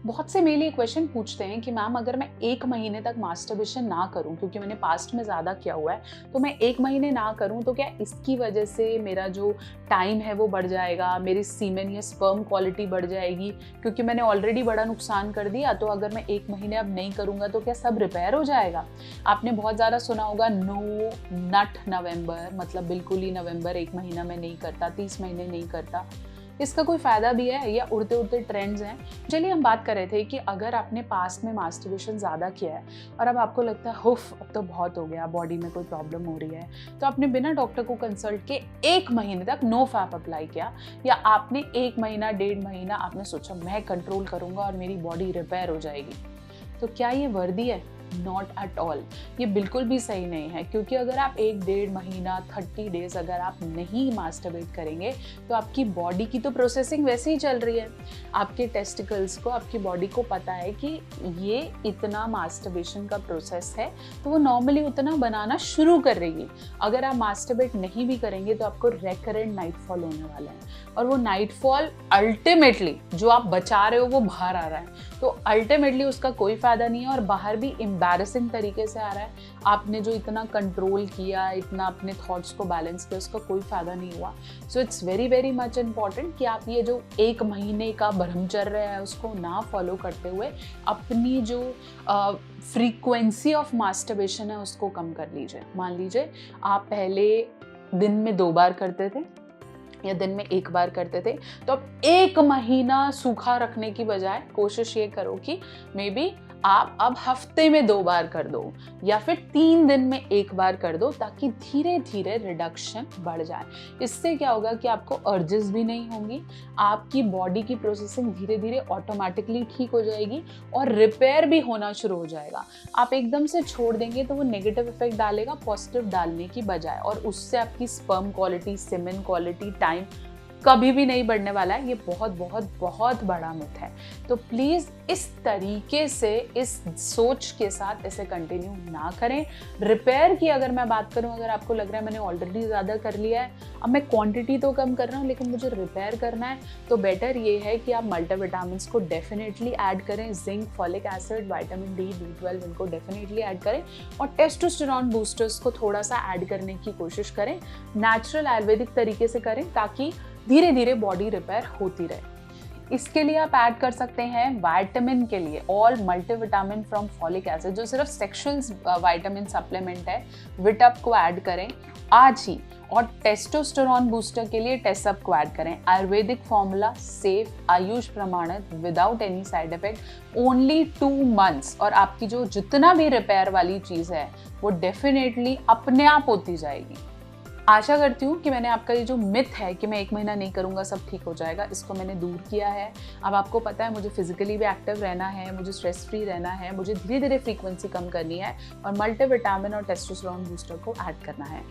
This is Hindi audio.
बहुत से मेल ये क्वेश्चन पूछते हैं कि मैम अगर मैं 1 महीने तक मास्टरबेशन ना करूं, क्योंकि मैंने पास्ट में ज़्यादा किया हुआ है, तो मैं 1 महीने ना करूं तो क्या इसकी वजह से मेरा जो टाइम है वो बढ़ जाएगा, मेरी सीमेन या स्पर्म क्वालिटी बढ़ जाएगी, क्योंकि मैंने ऑलरेडी बड़ा नुकसान कर दिया, तो अगर मैं 1 महीने अब नहीं करूंगा तो क्या सब रिपेयर हो जाएगा? आपने बहुत ज़्यादा सुना होगा नो नट नवंबर, मतलब बिल्कुल ही नवंबर 1 महीना में नहीं करता, 30 महीने नहीं करता। इसका कोई फ़ायदा भी है या उड़ते उड़ते ट्रेंड्स हैं? चलिए हम बात कर रहे थे कि अगर आपने पास्ट में मास्टरबेशन ज़्यादा किया है और अब आपको लगता है हुफ अब तो बहुत हो गया, बॉडी में कोई प्रॉब्लम हो रही है, तो आपने बिना डॉक्टर को कंसल्ट के 1 महीने तक नो फैप अप्लाई किया, या आपने 1 महीना 1.5 महीना आपने सोचा मैं कंट्रोल करूंगा और मेरी बॉडी रिपेयर हो जाएगी, तो क्या ये वर्दी है? Not at all. ये बिल्कुल भी सही नहीं है, क्योंकि अगर आप 1-1.5 महीना 30 डेज अगर आप नहीं मास्टरबेट करेंगे तो आपकी बॉडी की तो प्रोसेसिंग वैसे ही चल रही है। आपके टेस्टिकल्स को, आपकी बॉडी को पता है कि ये इतना मास्टरबेशन का प्रोसेस है, तो वो नॉर्मली उतना बनाना शुरू कर रही है। अगर आप मास्टरबेट नहीं भी करेंगे तो आपको रेकरेंट नाइटफॉल होने वाला है, और वो नाइटफॉल अल्टीमेटली जो आप बचा रहे हो वो बाहर आ रहा है, तो अल्टीमेटली उसका कोई फायदा नहीं है, और बाहर भी एम्बैरेसिंग तरीके से आ रहा है। आपने जो इतना कंट्रोल किया, इतना अपने थॉट्स को बैलेंस किया, उसका कोई फायदा नहीं हुआ। So it's very very much important कि आप ये जो 1 महीने का ब्रह्मचर्य है उसको ना फॉलो करते हुए अपनी जो फ्रीक्वेंसी ऑफ मास्टरबेशन है उसको कम कर लीजिए। मान लीजिए आप पहले दिन में 2 बार करते थे या दिन में 1 बार करते थे, तो अब 1 महीना सूखा रखने की बजाय कोशिश ये करो कि मे बी आप अब हफ्ते में 2 बार कर दो, या फिर 3 दिन में 1 बार कर दो, ताकि धीरे धीरे रिडक्शन बढ़ जाए। इससे क्या होगा कि आपको अर्जेस भी नहीं होंगी, आपकी बॉडी की प्रोसेसिंग धीरे धीरे ऑटोमेटिकली ठीक हो जाएगी और रिपेयर भी होना शुरू हो जाएगा। आप एकदम से छोड़ देंगे तो वो नेगेटिव इफेक्ट डालेगा पॉजिटिव डालने की बजाय, और उससे आपकी स्पर्म क्वालिटी, सीमेन क्वालिटी, टाइम कभी भी नहीं बढ़ने वाला है। ये बहुत बहुत बहुत बड़ा मिथ है। तो प्लीज़ इस तरीके से, इस सोच के साथ इसे कंटिन्यू ना करें। रिपेयर की अगर मैं बात करूं, अगर आपको लग रहा है मैंने ऑलरेडी ज़्यादा कर लिया है, अब मैं क्वांटिटी तो कम कर रहा हूं लेकिन मुझे रिपेयर करना है, तो बेटर ये है कि आप मल्टीविटामिन्स को डेफिनेटली ऐड करें। Zinc, folic acid, vitamin D, B12 इनको डेफिनेटली ऐड करें, और टेस्टोस्टेरॉन बूस्टर्स को थोड़ा सा ऐड करने की कोशिश करें। नेचुरल आयुर्वेदिक तरीके से करें, ताकि धीरे धीरे बॉडी रिपेयर होती रहे। इसके लिए आप ऐड कर सकते हैं विटामिन के लिए all multivitamin from folic acid, जो सिर्फ सेक्सुअल विटामिन सप्लीमेंट है, विटअप को ऐड करें आज ही। और टेस्टोस्टेरॉन बूस्टर के लिए टेसअप को ऐड करें। आयुर्वेदिक फॉर्मूला, सेफ, आयुष प्रमाणित, without any side effect, only 2 months, और आपकी जो जितना भी रिपेयर वाली चीज़ है वो डेफिनेटली अपने आप होती जाएगी। आशा करती हूँ कि मैंने आपका ये जो मिथ है कि मैं 1 महीना नहीं करूँगा सब ठीक हो जाएगा, इसको मैंने दूर किया है। अब आपको पता है मुझे फिजिकली भी एक्टिव रहना है, मुझे स्ट्रेस फ्री रहना है, मुझे धीरे धीरे फ्रीक्वेंसी कम करनी है, और मल्टीविटामिन और टेस्टोस्टेरोन बूस्टर को ऐड करना है।